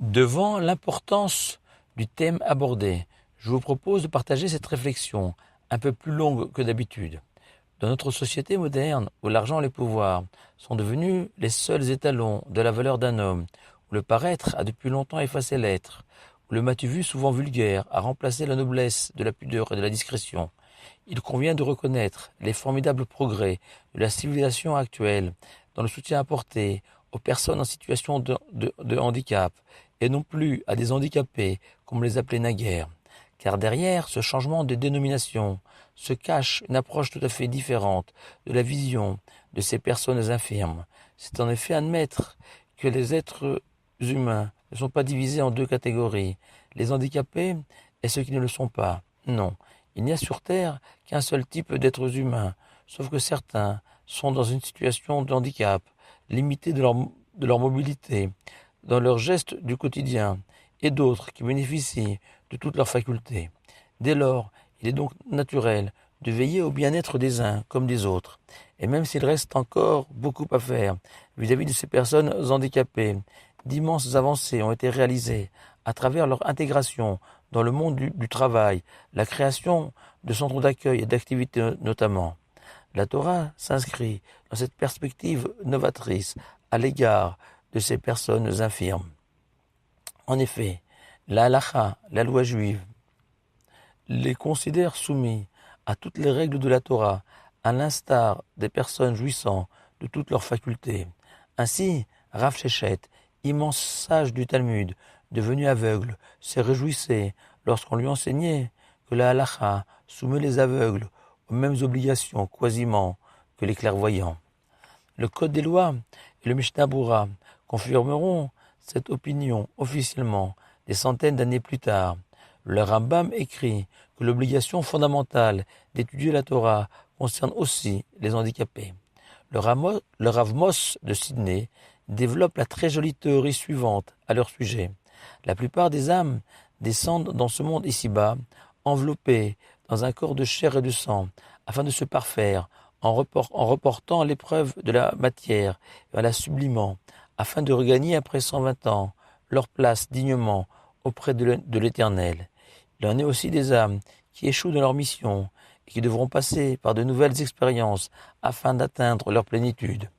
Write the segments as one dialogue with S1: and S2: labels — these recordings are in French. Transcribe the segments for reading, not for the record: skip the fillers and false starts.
S1: Devant l'importance du thème abordé, je vous propose de partager cette réflexion, un peu plus longue que d'habitude. Dans notre société moderne, où l'argent et les pouvoirs sont devenus les seuls étalons de la valeur d'un homme, où le paraître a depuis longtemps effacé l'être, où le m'as-tu vu souvent vulgaire a remplacé la noblesse de la pudeur et de la discrétion, il convient de reconnaître les formidables progrès de la civilisation actuelle dans le soutien apporté aux personnes en situation de handicap, et non plus à des handicapés, comme on les appelait naguère. Car derrière ce changement de dénomination se cache une approche tout à fait différente de la vision de ces personnes infirmes. C'est en effet admettre que les êtres humains ne sont pas divisés en deux catégories, les handicapés et ceux qui ne le sont pas. Non, il n'y a sur Terre qu'un seul type d'êtres humains, sauf que certains sont dans une situation de handicap, limités de leur mobilité, dans leurs gestes du quotidien, et d'autres qui bénéficient de toutes leurs facultés. Dès lors, il est donc naturel de veiller au bien-être des uns comme des autres. Et même s'il reste encore beaucoup à faire vis-à-vis de ces personnes handicapées, d'immenses avancées ont été réalisées à travers leur intégration dans le monde du travail, la création de centres d'accueil et d'activités notamment. La Torah s'inscrit dans cette perspective novatrice à l'égard de ces personnes infirmes. En effet, la halakha, la loi juive, les considère soumis à toutes les règles de la Torah, à l'instar des personnes jouissant de toutes leurs facultés. Ainsi, Rav Shechet, immense sage du Talmud, devenu aveugle, se réjouissait lorsqu'on lui enseignait que la halakha soumet les aveugles aux mêmes obligations quasiment que les clairvoyants. Le Code des lois et le Mishnah Berurah confirmeront cette opinion officiellement des centaines d'années plus tard. Le Rambam écrit que l'obligation fondamentale d'étudier la Torah concerne aussi les handicapés. Le Rav Moss de Sydney développe la très jolie théorie suivante à leur sujet. La plupart des âmes descendent dans ce monde ici-bas, enveloppées dans un corps de chair et de sang, afin de se parfaire, en reportant l'épreuve de la matière et en la sublimant, afin de regagner après 120 ans leur place dignement auprès de l'Éternel. Il en est aussi des âmes qui échouent dans leur mission et qui devront passer par de nouvelles expériences afin d'atteindre leur plénitude.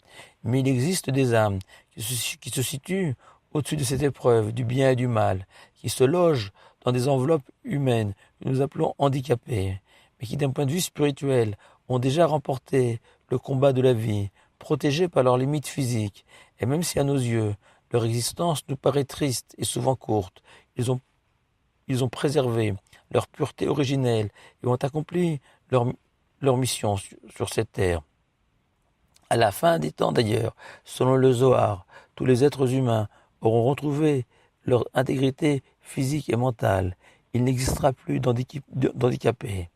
S1: Mais il existe des âmes qui se situent au-dessus de cette épreuve du bien et du mal, qui se logent dans des enveloppes humaines que nous appelons handicapées, mais qui d'un point de vue spirituel ont déjà remporté le combat de la vie, protégés par leurs limites physiques, et même si à nos yeux leur existence nous paraît triste et souvent courte, ils ont préservé leur pureté originelle et ont accompli leur mission sur cette terre. À la fin des temps d'ailleurs, selon le Zohar, tous les êtres humains auront retrouvé leur intégrité physique et mentale. Il n'existera plus d'handicapés.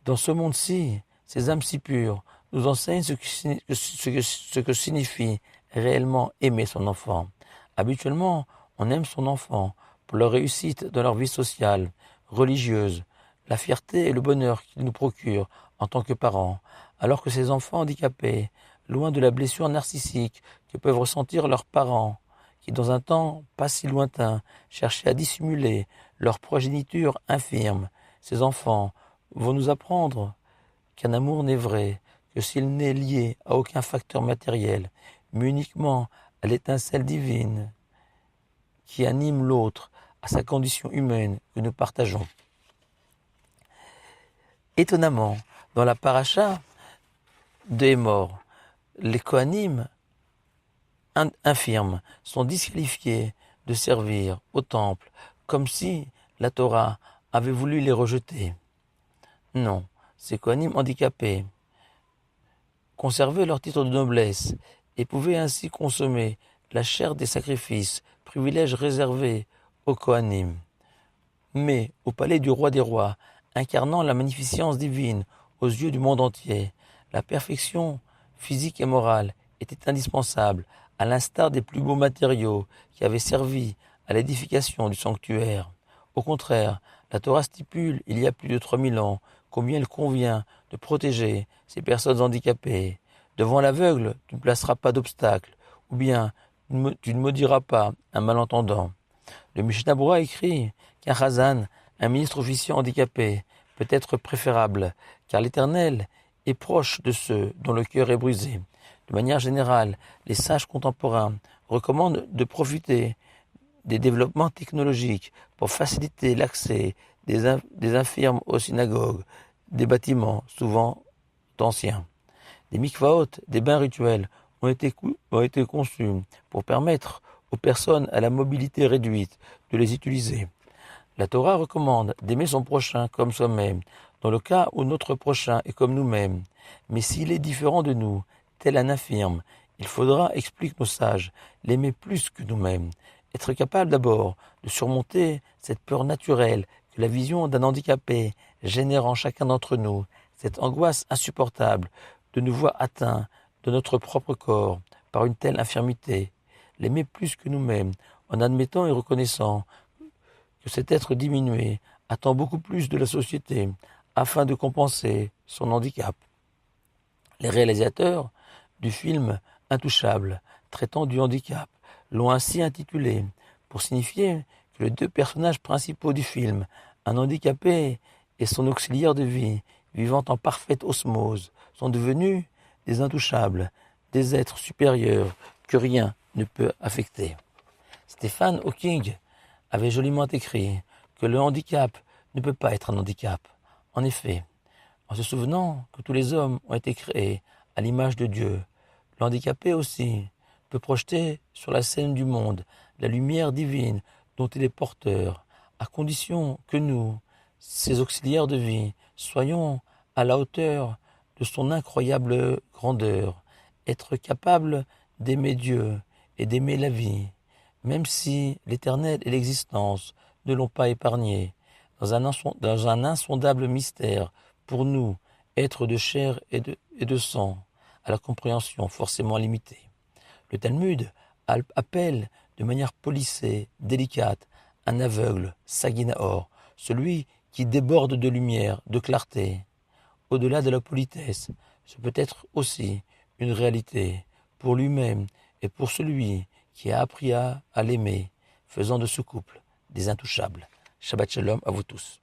S1: Dans ce monde-ci, ces âmes si pures nous enseignent ce que signifie réellement aimer son enfant. Habituellement, on aime son enfant pour leur réussite dans leur vie sociale, religieuse, la fierté et le bonheur qu'il nous procure en tant que parents, alors que ces enfants handicapés, loin de la blessure narcissique que peuvent ressentir leurs parents, qui dans un temps pas si lointain cherchaient à dissimuler leur progéniture infirme, ces enfants vont nous apprendre qu'un amour n'est vrai que s'il n'est lié à aucun facteur matériel, mais uniquement à l'étincelle divine qui anime l'autre à sa condition humaine que nous partageons. Étonnamment, dans la paracha de Hémor, les Kohanim infirmes sont disqualifiés de servir au temple, comme si la Torah avait voulu les rejeter. Non, ces Kohanim handicapés conservaient leur titre de noblesse et pouvaient ainsi consommer la chair des sacrifices, privilège réservé aux Kohanim. Mais au palais du roi des rois, incarnant la magnificence divine aux yeux du monde entier, la perfection physique et morale était indispensable, à l'instar des plus beaux matériaux qui avaient servi à l'édification du sanctuaire. Au contraire, la Torah stipule, il y a plus de 3000 ans, combien il convient de protéger ces personnes handicapées. Devant l'aveugle, tu ne placeras pas d'obstacle, ou bien Tu ne maudiras pas un malentendant. Le Mishnah Berurah écrit qu'un chazan, un ministre officier handicapé, peut être préférable, car l'Éternel est proche de ceux dont le cœur est brisé. De manière générale, les sages contemporains recommandent de profiter des développements technologiques pour faciliter l'accès des infirmes aux synagogues, des bâtiments souvent anciens. Des mikvaot, des bains rituels, ont été conçus pour permettre aux personnes à la mobilité réduite de les utiliser. La Torah recommande d'aimer son prochain comme soi-même, dans le cas où notre prochain est comme nous-mêmes. Mais s'il est différent de nous, tel un infirme, il faudra, expliquent nos sages, l'aimer plus que nous-mêmes. Être capable d'abord de surmonter cette peur naturelle que la vision d'un handicapé génère en chacun d'entre nous, cette angoisse insupportable de nous voir atteints de notre propre corps par une telle infirmité, l'aimer plus que nous-mêmes, en admettant et reconnaissant que cet être diminué attend beaucoup plus de la société afin de compenser son handicap. Les réalisateurs du film Intouchable, traitant du handicap, l'ont ainsi intitulé pour signifier que les deux personnages principaux du film, un handicapé et son auxiliaire de vie, vivant en parfaite osmose, sont devenus des intouchables, des êtres supérieurs que rien ne peut affecter. Stephen Hawking avait joliment écrit que le handicap ne peut pas être un handicap. En effet, en se souvenant que tous les hommes ont été créés à l'image de Dieu, le handicapé aussi peut projeter sur la scène du monde la lumière divine dont il est porteur, à condition que nous, ses auxiliaires de vie, soyons à la hauteur de son incroyable grandeur, être capables d'aimer Dieu et d'aimer la vie, même si l'Éternel et l'existence ne l'ont pas épargné, dans un insondable mystère, pour nous, êtres de chair et de sang, à la compréhension forcément limitée. Le Talmud appelle de manière polissée, délicate, un aveugle, Saginaor, celui qui déborde de lumière, de clarté. Au-delà de la politesse, ce peut être aussi une réalité pour lui-même et pour celui qui a appris à l'aimer, faisant de ce couple des intouchables. Shabbat Shalom à vous tous.